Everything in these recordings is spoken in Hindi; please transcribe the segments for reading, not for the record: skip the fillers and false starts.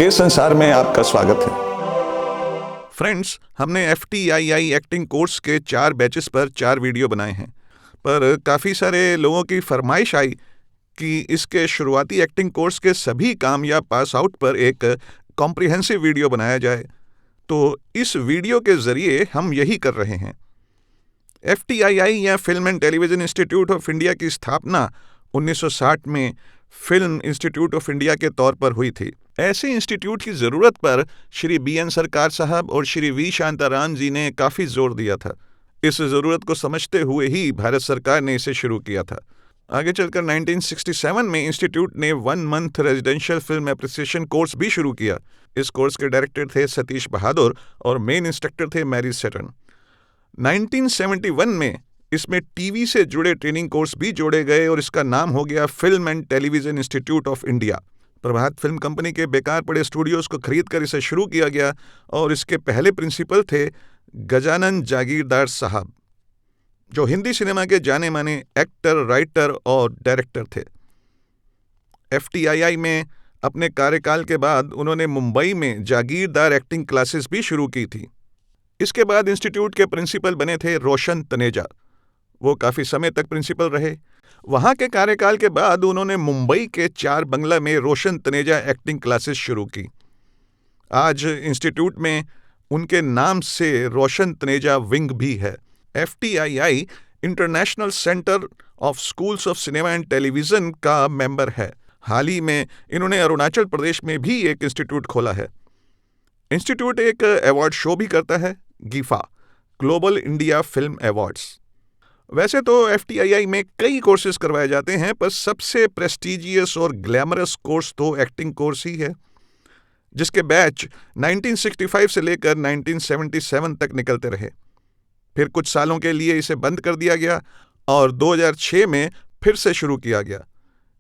के संसार में आपका स्वागत है। फ्रेंड्स, हमने FTII एक्टिंग कोर्स के 4 बैचेस पर 4 वीडियो बनाए हैं, पर काफ़ी सारे लोगों की फरमाइश आई कि इसके शुरुआती एक्टिंग कोर्स के सभी कामयाब पास आउट पर एक कॉम्प्रिहेंसिव वीडियो बनाया जाए। तो इस वीडियो के ज़रिए हम यही कर रहे हैं। FTII या film and television institute of India की स्थापना 1960 में फिल्म इंस्टीट्यूट ऑफ इंडिया के तौर पर हुई थी। ऐसे इंस्टीट्यूट की ज़रूरत पर श्री BN सरकार साहब और श्री V शांताराम जी ने काफ़ी जोर दिया था। इस ज़रूरत को समझते हुए ही भारत सरकार ने इसे शुरू किया था। आगे चलकर 1967 में इंस्टीट्यूट ने 1 month residential film appreciation course भी शुरू किया। इस कोर्स के डायरेक्टर थे सतीश बहादुर और मेन इंस्ट्रक्टर थे मैरी सेटन। 1971 में इसमें टीवी से जुड़े ट्रेनिंग कोर्स भी जोड़े गए और इसका नाम हो गया film and television institute of India. Prabhat film company के बेकार पड़े स्टूडियोज़ को खरीदकर इसे शुरू किया गया और इसके पहले प्रिंसिपल थे गजानन जागीरदार साहब, जो हिंदी सिनेमा के जाने माने एक्टर, राइटर और डायरेक्टर थे। FTII में अपने कार्यकाल के बाद उन्होंने मुंबई में जागीरदार एक्टिंग क्लासेस भी शुरू की थी। इसके बाद इंस्टीट्यूट के प्रिंसिपल बने थे रोशन तनेजा। वो काफ़ी समय तक प्रिंसिपल रहे। वहाँ के कार्यकाल के बाद उन्होंने मुंबई के 4 बंगला में रोशन तनेजा एक्टिंग क्लासेस शुरू की। आज इंस्टीट्यूट में उनके नाम से रोशन तनेजा विंग भी है। FTII international centre of schools of cinema and television का मेंबर है। हाल ही में इन्होंने अरुणाचल प्रदेश में भी एक इंस्टीट्यूट खोला है। इंस्टीट्यूट एक अवार्ड शो भी करता है, गीफा, ग्लोबल इंडिया फिल्म अवार्ड्स। वैसे तो FTII में कई कोर्सेज करवाए जाते हैं, पर सबसे प्रेस्टिजियस और ग्लैमरस कोर्स तो एक्टिंग कोर्स ही है, जिसके बैच 1965 से लेकर 1977 तक निकलते रहे। फिर कुछ सालों के लिए इसे बंद कर दिया गया और 2006 में फिर से शुरू किया गया।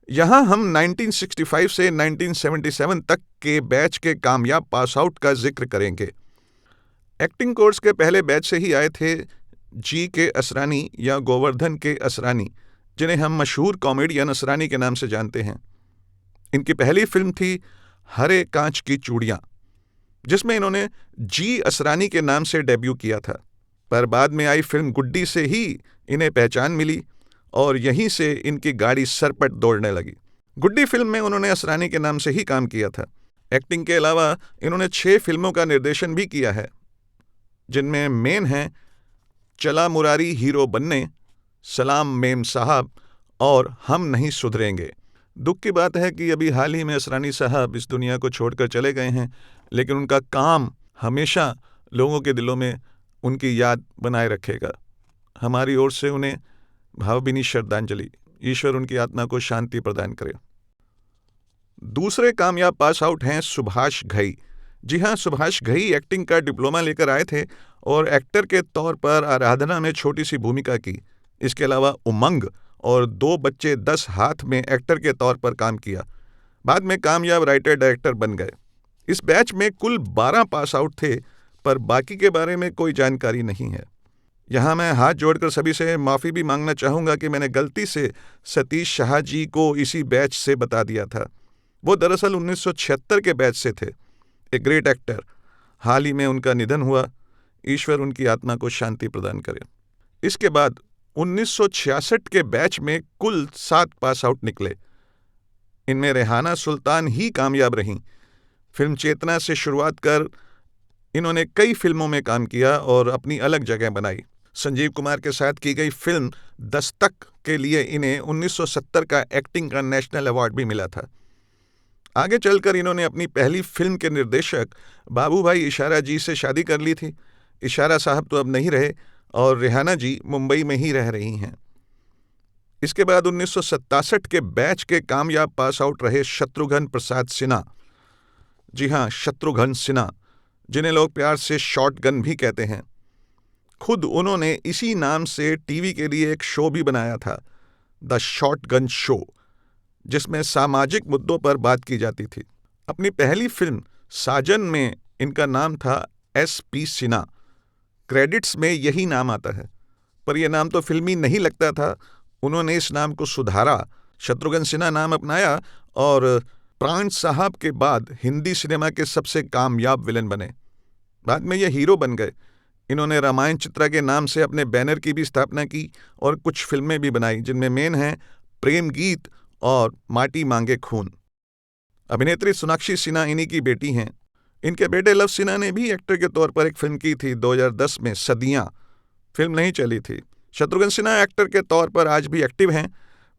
यहाँ हम 1965 से 1977 तक के बैच के कामयाब पास आउट का जिक्र करेंगे। एक्टिंग कोर्स के पहले बैच से ही आए थे G.K. असरानी या गोवर्धन के असरानी, जिन्हें हम मशहूर कॉमेडियन असरानी के नाम से जानते हैं। इनकी पहली फिल्म थी हरे कांच की चूड़ियाँ, जिसमें इन्होंने G. असरानी के नाम से डेब्यू किया था, पर बाद में आई फिल्म गुड्डी से ही इन्हें पहचान मिली और यहीं से इनकी गाड़ी सरपट दौड़ने लगी। गुड्डी फिल्म में उन्होंने असरानी के नाम से ही काम किया था। एक्टिंग के अलावा इन्होंने 6 फिल्मों का निर्देशन भी किया है, जिनमें मेन हैं चला मुरारी हीरो बनने, सलाम मेम साहब और हम नहीं सुधरेंगे। दुख की बात है कि अभी हाल ही में असरानी साहब इस दुनिया को छोड़कर चले गए हैं, लेकिन उनका काम हमेशा लोगों के दिलों में उनकी याद बनाए रखेगा। हमारी ओर से उन्हें भावभीनी श्रद्धांजलि। ईश्वर उनकी आत्मा को शांति प्रदान करे। दूसरे कामयाब पास आउट हैं सुभाष घई। जी हाँ, सुभाष घई एक्टिंग का डिप्लोमा लेकर आए थे और एक्टर के तौर पर आराधना में छोटी सी भूमिका की। इसके अलावा उमंग और 2 बच्चे 10 हाथ में एक्टर के तौर पर काम किया। बाद में कामयाब राइटर डायरेक्टर बन गए। इस बैच में कुल 12 पास आउट थे, पर बाकी के बारे में कोई जानकारी नहीं है। यहाँ मैं हाथ जोड़कर सभी से माफ़ी भी मांगना चाहूँगा कि मैंने गलती से सतीश शाह जी को इसी बैच से बता दिया था। वो दरअसल 1976 के बैच से थे। एक ग्रेट एक्टर। हाल ही में उनका निधन हुआ। ईश्वर उनकी आत्मा को शांति प्रदान करे। इसके बाद 1966 के बैच में कुल 7 पास आउट निकले। इनमें रेहाना सुल्तान ही कामयाब रहीं। फिल्म चेतना से शुरुआत कर इन्होंने कई फिल्मों में काम किया और अपनी अलग जगह बनाई। संजीव कुमार के साथ की गई फिल्म दस्तक के लिए इन्हें 1970 का एक्टिंग का नेशनल अवार्ड भी मिला था। आगे चलकर इन्होंने अपनी पहली फिल्म के निर्देशक बाबू भाई इशारा जी से शादी कर ली थी। इशारा साहब तो अब नहीं रहे और रेहाना जी मुंबई में ही रह रही हैं। इसके बाद 1967 के बैच के कामयाब पास आउट रहे शत्रुघ्न प्रसाद सिन्हा। जी हाँ, शत्रुघ्न सिन्हा, जिन्हें लोग प्यार से शॉटगन भी कहते हैं। खुद उन्होंने इसी नाम से टीवी के लिए एक शो भी बनाया था, द शॉटगन शो, जिसमें सामाजिक मुद्दों पर बात की जाती थी। अपनी पहली फिल्म साजन में इनका नाम था SP सिन्हा। क्रेडिट्स में यही नाम आता है, पर यह नाम तो फिल्मी नहीं लगता था। उन्होंने इस नाम को सुधारा, शत्रुघ्न सिन्हा नाम अपनाया और प्राण साहब के बाद हिंदी सिनेमा के सबसे कामयाब विलेन बने। बाद में ये हीरो बन गए। इन्होंने रामायण चित्रा के नाम से अपने बैनर की भी स्थापना की और कुछ फिल्में भी बनाई, जिनमें मेन हैं प्रेम गीत और माटी मांगे खून। अभिनेत्री सोनाक्षी सिन्हा इन्हीं की बेटी हैं। इनके बेटे लव सिन्हा ने भी एक्टर के तौर पर एक फिल्म की थी 2010 में, सदियां। फिल्म नहीं चली थी। शत्रुघ्न सिन्हा एक्टर के तौर पर आज भी एक्टिव हैं।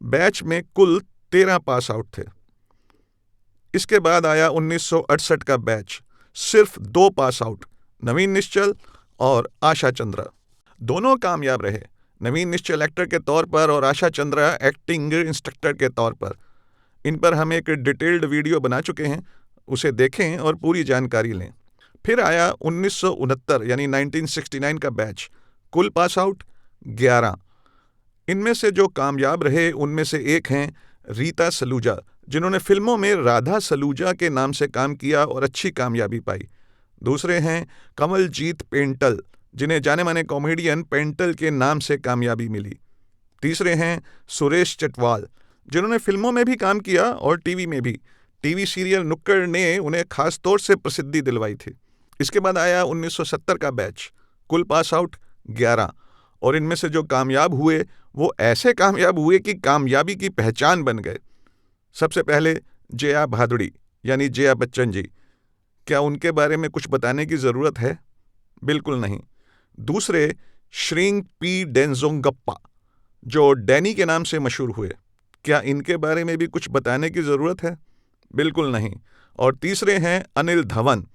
बैच में कुल 13 पास आउट थे। इसके बाद आया 1968 का बैच, सिर्फ 2 पास आउट, नवीन निश्चल और आशा चंद्रा। दोनों कामयाब रहे, नवीन निश्चल एक्टर के तौर पर और आशा चंद्रा एक्टिंग इंस्ट्रक्टर के तौर पर। इन पर हम एक डिटेल्ड वीडियो बना चुके हैं, उसे देखें और पूरी जानकारी लें। फिर आया 1969 यानी 1969 का बैच, कुल पास आउट 11। इनमें से जो कामयाब रहे उनमें से एक हैं रीता सलूजा, जिन्होंने फिल्मों में राधा सलूजा के नाम से काम किया और अच्छी कामयाबी पाई। दूसरे हैं कमलजीत पेंटल, जिन्हें जाने माने कॉमेडियन पेंटल के नाम से कामयाबी मिली। तीसरे हैं सुरेश चटवाल, जिन्होंने फिल्मों में भी काम किया और टीवी में भी। टीवी सीरियल नुक्कड़ ने उन्हें खास तौर से प्रसिद्धि दिलवाई थी। इसके बाद आया 1970 का बैच, कुल पास आउट 11, और इनमें से जो कामयाब हुए वो ऐसे कामयाब हुए कि कामयाबी की पहचान बन गए। सबसे पहले जया भादुड़ी यानी जया बच्चन जी। क्या उनके बारे में कुछ बताने की ज़रूरत है? बिल्कुल नहीं। दूसरे श्रींग पी डेंजोंगप्पा, जो डैनी के नाम से मशहूर हुए। क्या इनके बारे में भी कुछ बताने की ज़रूरत है? बिल्कुल नहीं। और तीसरे हैं अनिल धवन।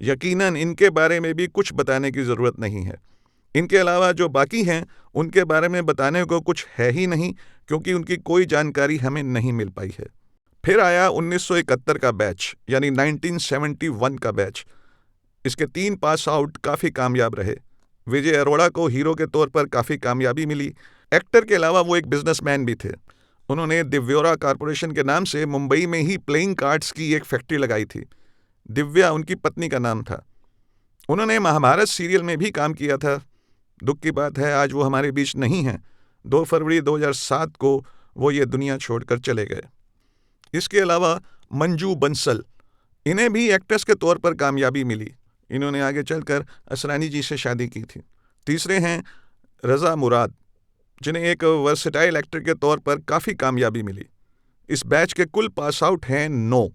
यकीनन इनके बारे में भी कुछ बताने की ज़रूरत नहीं है। इनके अलावा जो बाकी हैं उनके बारे में बताने को कुछ है ही नहीं, क्योंकि उनकी कोई जानकारी हमें नहीं मिल पाई है। फिर आया 1971 का बैच यानी 1971 का बैच। इसके 3 पास आउट काफ़ी कामयाब रहे। विजय अरोड़ा को हीरो के तौर पर काफ़ी कामयाबी मिली। एक्टर के अलावा वो एक बिजनेसमैन भी थे। उन्होंने दिव्योरा कॉरपोरेशन के नाम से मुंबई में ही प्लेइंग कार्ड्स की एक फैक्ट्री लगाई थी। दिव्या उनकी पत्नी का नाम था। उन्होंने महाभारत सीरियल में भी काम किया था। दुख की बात है आज वो हमारे बीच नहीं हैं। 2 फरवरी 2007 को वो ये दुनिया छोड़कर चले गए। इसके अलावा मंजू बंसल, इन्हें भी एक्ट्रेस के तौर पर कामयाबी मिली। इन्होंने आगे चलकर असरानी जी से शादी की थी। तीसरे हैं रज़ा मुराद, जिन्हें एक वर्सेटाइल एक्टर के तौर पर काफ़ी कामयाबी मिली। इस बैच के कुल पास आउट हैं 9।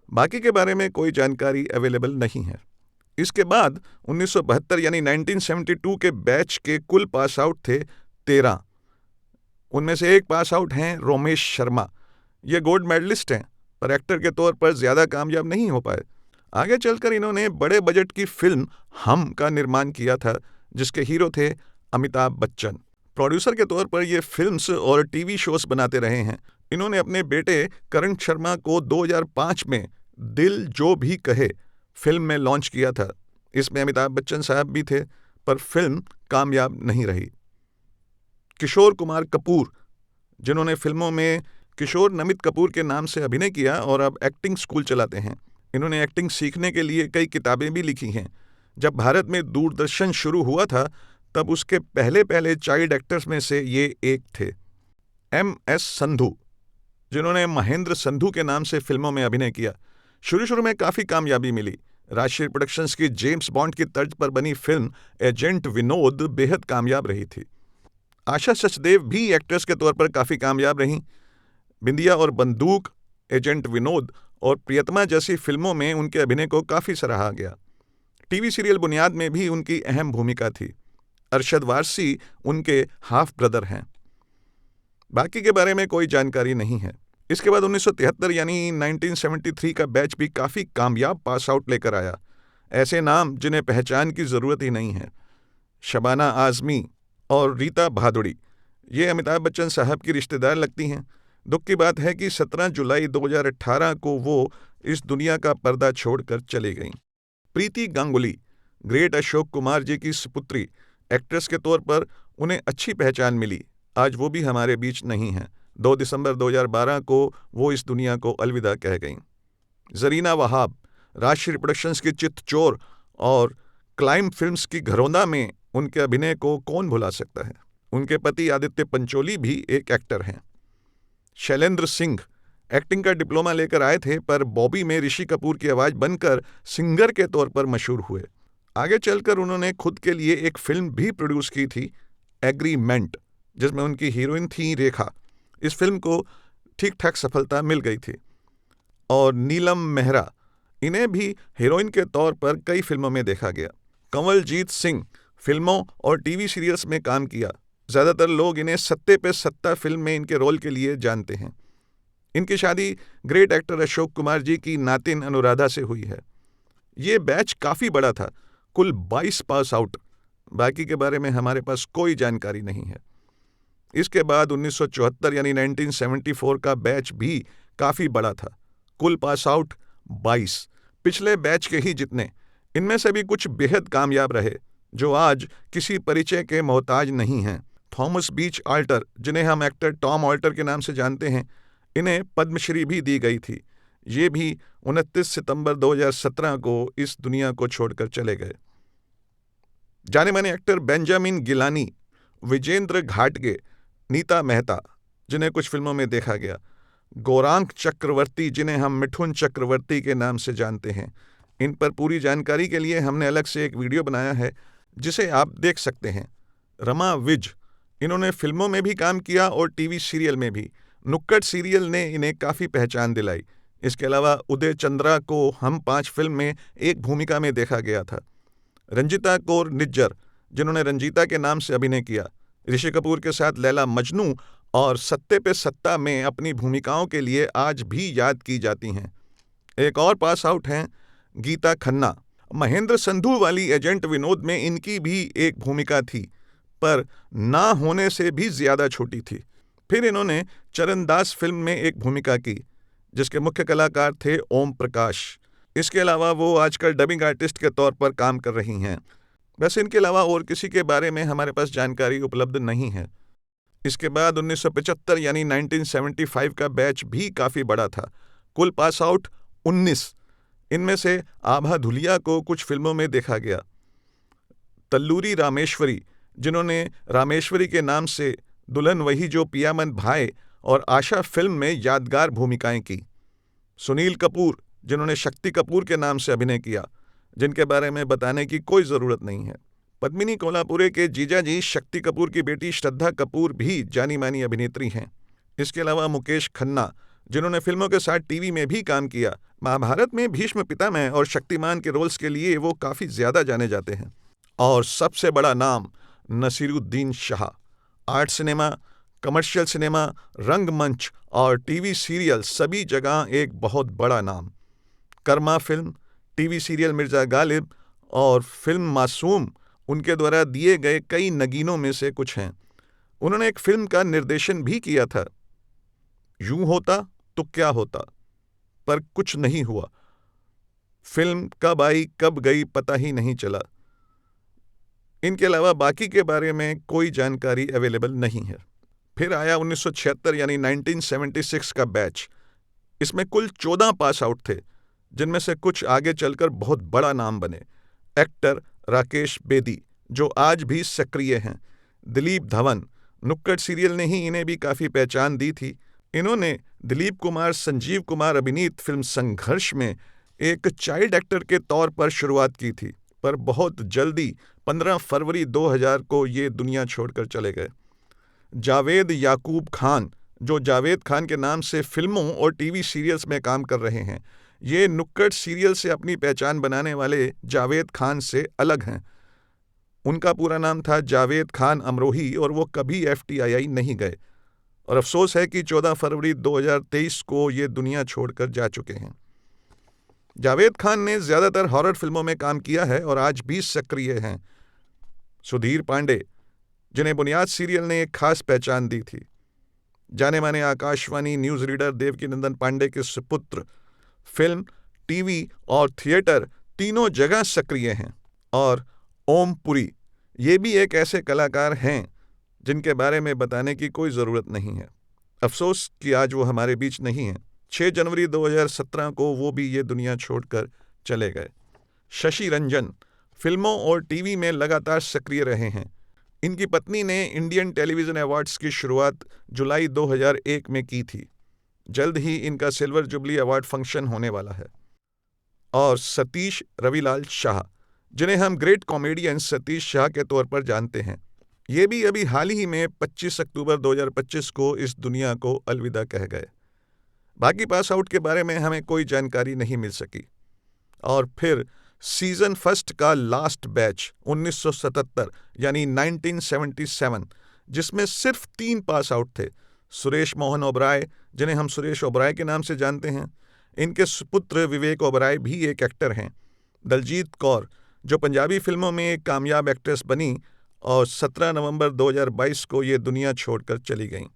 बाकी के बारे में कोई जानकारी अवेलेबल नहीं है। इसके बाद 1972 यानी 1972 के बैच के कुल पास आउट थे 13। उनमें से एक पास आउट हैं रोमेश शर्मा। ये गोल्ड मेडलिस्ट हैं, पर एक्टर के तौर पर ज़्यादा कामयाब नहीं हो पाए। आगे चलकर इन्होंने बड़े बजट की फिल्म हम का निर्माण किया था, जिसके हीरो थे अमिताभ बच्चन। प्रोड्यूसर के तौर पर ये फिल्म्स और टीवी शोज बनाते रहे हैं। इन्होंने अपने बेटे करण शर्मा को 2005 में दिल जो भी कहे फिल्म में लॉन्च किया था। इसमें अमिताभ बच्चन साहब भी थे, पर फिल्म कामयाब नहीं रही। किशोर कुमार कपूर, जिन्होंने फिल्मों में किशोर नमित कपूर के नाम से अभिनय किया और अब एक्टिंग स्कूल चलाते हैं। इन्होंने एक्टिंग सीखने के लिए कई किताबें भी लिखी हैं। जब भारत में दूरदर्शन शुरू हुआ था तब उसके पहले चाइल्ड एक्टर्स में से ये एक थे। MS संधू, जिन्होंने महेंद्र संधू के नाम से फिल्मों में अभिनय किया। शुरू में काफ़ी कामयाबी मिली। राजश्री प्रोडक्शंस की जेम्स बॉन्ड की तर्ज पर बनी फिल्म एजेंट विनोद बेहद कामयाब रही थी। आशा सचदेव भी एक्ट्रेस के तौर पर काफ़ी कामयाब रहीं। बिंदिया और बंदूक, एजेंट विनोद और प्रियतमा जैसी फिल्मों में उनके अभिनय को काफ़ी सराहा गया। टीवी सीरियल बुनियाद में भी उनकी अहम भूमिका थी। अरशद वारसी उनके हाफ ब्रदर हैं। बाकी के बारे में कोई जानकारी नहीं है। इसके बाद 1973 यानी 1973 का बैच भी काफ़ी कामयाब पास आउट लेकर आया। ऐसे नाम जिन्हें पहचान की ज़रूरत ही नहीं है। शबाना आज़मी और रीता भादुड़ी, ये अमिताभ बच्चन साहब की रिश्तेदार लगती हैं। दुख की बात है कि 17 जुलाई 2018 को वो इस दुनिया का पर्दा छोड़कर चली गईं। प्रीति गांगुली, ग्रेट अशोक कुमार जी की सुपुत्री, एक्ट्रेस के तौर पर उन्हें अच्छी पहचान मिली। आज वो भी हमारे बीच नहीं हैं। 2 दिसंबर 2012 को वो इस दुनिया को अलविदा कह गईं। जरीना वहाब, राजश्री प्रोडक्शंस की चितचोर और क्लाइम फिल्म्स की घरौंदा में उनके अभिनय को कौन भुला सकता है। उनके पति आदित्य पंचोली भी एक एक्टर हैं। शैलेंद्र सिंह, एक्टिंग का डिप्लोमा लेकर आए थे, पर बॉबी में ऋषि कपूर की आवाज़ बनकर सिंगर के तौर पर मशहूर हुए। आगे चलकर उन्होंने खुद के लिए एक फिल्म भी प्रोड्यूस की थी, एग्रीमेंट, जिसमें उनकी हीरोइन थी रेखा। इस फिल्म को ठीक ठाक सफलता मिल गई थी। और नीलम मेहरा, इन्हें भी हीरोइन के तौर पर कई फिल्मों में देखा गया। कंवलजीत सिंह फिल्मों और टीवी सीरियल्स में काम किया। ज़्यादातर लोग इन्हें सत्ते पे सत्ता फिल्म में इनके रोल के लिए जानते हैं। इनकी शादी ग्रेट एक्टर अशोक कुमार जी की नातिन अनुराधा से हुई है। ये बैच काफ़ी बड़ा था, कुल 22 पास आउट। बाकी के बारे में हमारे पास कोई जानकारी नहीं है। इसके बाद 1974 यानी 1974 का बैच भी काफ़ी बड़ा था, कुल पास आउट 22, पिछले बैच के ही जितने। इनमें से भी कुछ बेहद कामयाब रहे, जो आज किसी परिचय के मोहताज नहीं हैं। थॉमस बीच आल्टर, जिन्हें हम एक्टर टॉम ऑल्टर के नाम से जानते हैं, इन्हें पद्मश्री भी दी गई थी। ये भी 29 सितंबर 2017 को इस दुनिया को छोड़कर चले गए। जाने माने एक्टर बेंजामिन गिलानी, विजेंद्र घाटगे, नीता मेहता, जिन्हें कुछ फिल्मों में देखा गया, गौरांग चक्रवर्ती, जिन्हें हम मिठुन चक्रवर्ती के नाम से जानते हैं। इन पर पूरी जानकारी के लिए हमने अलग से एक वीडियो बनाया है, जिसे आप देख सकते हैं। रमा विज, इन्होंने फिल्मों में भी काम किया और टीवी सीरियल में भी। नुक्कड़ सीरियल ने इन्हें काफ़ी पहचान दिलाई। इसके अलावा उदय चंद्रा को हम 5 फिल्म में एक भूमिका में देखा गया था। रंजीता कौर निज्जर, जिन्होंने रंजीता के नाम से अभिनय किया, ऋषि कपूर के साथ लैला मजनू और सत्ते पे सत्ता में अपनी भूमिकाओं के लिए आज भी याद की जाती हैं। एक और पास आउट हैं गीता खन्ना। महेंद्र संधू वाली एजेंट विनोद में इनकी भी एक भूमिका थी, पर ना होने से भी ज़्यादा छोटी थी। फिर इन्होंने चरणदास फिल्म में एक भूमिका की, जिसके मुख्य कलाकार थे ओम प्रकाश। इसके अलावा वो आजकल डबिंग आर्टिस्ट के तौर पर काम कर रही हैं। वैसे इनके अलावा और किसी के बारे में हमारे पास जानकारी उपलब्ध नहीं है। इसके बाद 1975 यानी 1975 का बैच भी काफ़ी बड़ा था, कुल पास आउट 19। इनमें से आभा धुलिया को कुछ फिल्मों में देखा गया। तल्लूरी रामेश्वरी, जिन्होंने रामेश्वरी के नाम से, दुल्हन वही जो पियामन भाई और आशा फिल्म में यादगार भूमिकाएं की। सुनील कपूर, जिन्होंने शक्ति कपूर के नाम से अभिनय किया, जिनके बारे में बताने की कोई ज़रूरत नहीं है। पद्मिनी कोल्हापुरे के जीजाजी शक्ति कपूर की बेटी श्रद्धा कपूर भी जानी मानी अभिनेत्री हैं। इसके अलावा मुकेश खन्ना, जिन्होंने फिल्मों के साथ टीवी में भी काम किया। महाभारत में भीष्म पितामह और शक्तिमान के रोल्स के लिए वो काफ़ी ज़्यादा जाने जाते हैं। और सबसे बड़ा नाम Naseeruddin Shah. Art cinema, commercial cinema, रंगमंच और टीवी सीरियल सभी जगह एक बहुत बड़ा नाम। Karma film, TV serial Mirza Ghalib और फिल्म मासूम उनके द्वारा दिए गए कई नगीनों में से कुछ हैं। उन्होंने एक फिल्म का निर्देशन भी किया था, यूं होता तो क्या होता, पर कुछ नहीं हुआ। फिल्म कब आई कब गई पता ही नहीं चला। इनके अलावा बाकी के बारे में कोई जानकारी अवेलेबल नहीं है। फिर आया 1976 यानी 1976 का बैच। इसमें कुल 14 पास आउट थे, जिनमें से कुछ आगे चलकर बहुत बड़ा नाम बने। एक्टर राकेश बेदी, जो आज भी सक्रिय हैं। दिलीप धवन, नुक्कड़ सीरियल ने ही इन्हें भी काफ़ी पहचान दी थी। इन्होंने दिलीप कुमार संजीव कुमार अभिनीत फिल्म संघर्ष में एक चाइल्ड एक्टर के तौर पर शुरुआत की थी, पर बहुत जल्दी 15 फरवरी 2000 को ये दुनिया छोड़कर चले गए। जावेद याकूब खान, जो जावेद खान के नाम से फिल्मों और टीवी सीरियल्स में काम कर रहे हैं, ये नुक्कड़ सीरियल से अपनी पहचान बनाने वाले जावेद खान से अलग हैं। उनका पूरा नाम था जावेद खान अमरोही और वो कभी FTII नहीं गए, और अफसोस है कि 14 फरवरी 2023 को ये दुनिया छोड़कर जा चुके हैं। जावेद खान ने ज़्यादातर हॉरर फिल्मों में काम किया है और आज भी सक्रिय हैं। सुधीर पांडे, जिन्हें बुनियाद सीरियल ने एक खास पहचान दी थी, जाने माने आकाशवाणी न्यूज़ रीडर देवकीनंदन पांडे के सुपुत्र, फिल्म, टीवी और थिएटर तीनों जगह सक्रिय हैं। और ओम पुरी, ये भी एक ऐसे कलाकार हैं जिनके बारे में बताने की कोई ज़रूरत नहीं है। अफसोस कि आज वो हमारे बीच नहीं हैं। 6 जनवरी 2017 को वो भी ये दुनिया छोड़कर चले गए। शशि रंजन फिल्मों और टीवी में लगातार सक्रिय रहे हैं। इनकी पत्नी ने इंडियन टेलीविज़न अवार्ड्स की शुरुआत जुलाई 2001 में की थी। जल्द ही इनका सिल्वर जुबली अवार्ड फंक्शन होने वाला है। और सतीश रविलाल शाह, जिन्हें हम ग्रेट कॉमेडियन सतीश शाह के तौर पर जानते हैं, ये भी अभी हाल ही में 25 अक्टूबर 2025 को इस दुनिया को अलविदा कह गए। बाकी पास आउट के बारे में हमें कोई जानकारी नहीं मिल सकी। और फिर सीजन फर्स्ट का लास्ट बैच 1977 यानी 1977, जिसमें सिर्फ 3 पास आउट थे। सुरेश मोहन ओबराय, जिन्हें हम सुरेश ओबराय के नाम से जानते हैं, इनके सुपुत्र विवेक ओबराय भी एक एक्टर हैं। दलजीत कौर, जो पंजाबी फिल्मों में एक कामयाब एक्ट्रेस बनी और 17 नवंबर 2022 को ये दुनिया छोड़कर चली गईं।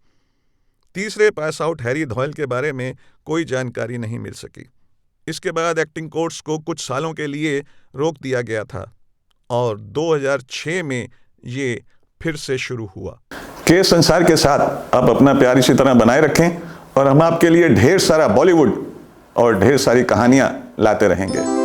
तीसरे पास आउट हैरी धौल के बारे में कोई जानकारी नहीं मिल सकी। इसके बाद एक्टिंग कोर्स को कुछ सालों के लिए रोक दिया गया था और 2006 में ये फिर से शुरू हुआ। के संसार के साथ आप अपना प्यार इसी तरह बनाए रखें और हम आपके लिए ढेर सारा बॉलीवुड और ढेर सारी कहानियां लाते रहेंगे।